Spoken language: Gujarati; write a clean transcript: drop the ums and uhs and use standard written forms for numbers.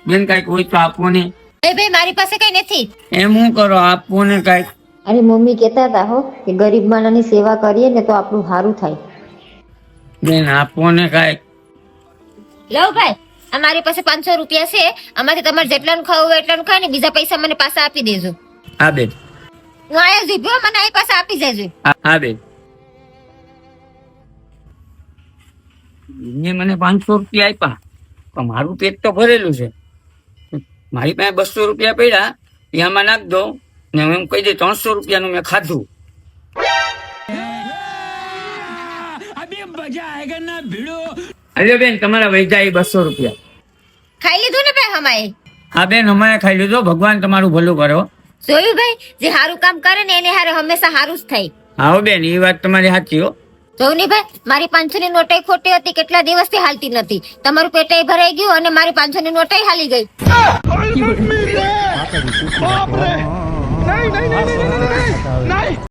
બેન કઈક હોય તો આપો ને. એ ભાઈ મારી પાસે કઈ નથી. એમ હું કરો, આપો ને કઈક. અરે મમ્મી કહેતા હતા હો કે ગરીબ માણસની સેવા કરીએ ને તો આપણું સારું થાય. બેન આપો ને કઈક. લવ ભાઈ, આ મારી પાસે 500 રૂપિયા છે. આમાંથી તમારે જેટલાનું ખાવું હોય એટલાનું ખાય ને બીજા પૈસા મને પાછા આપી દેજો. હા બેન. હું આયા જ ઉભી હો, મને આ પાછા આપી દેજો. હા બેન. એને મને 500 રૂપિયા આપ્યા, પણ મારું પેટ તો ભરેલું છે. મારી પાસે 200 રૂપિયા પડ્યા, એ આમાં નાખ દો ને હું એમ કહી દે 300 રૂપિયાનું મેં ખાધું. અરે બેન, તમારા વૈજા એ 200 રૂપિયા. ખાઈ લીધું ને ભાઈ હમાએ? હા બેન, અમારે ખાઈ લીધો. ભગવાન તમારું ભલું કરો. જોયું ભાઈ, જે સારું કામ કરે ને એને હારે હંમેશા સારું જ થાય. હા બેન, એ વાત તમારી સાચી હો. જોયું ને ભાઈ, મારી 500 ની નોટ ખોટી હતી, કેટલા દિવસથી હાલતી નથી. તમારું પેટ ભરાઈ ગયું અને મારી 500 ની નોટ હાલી ગઈ.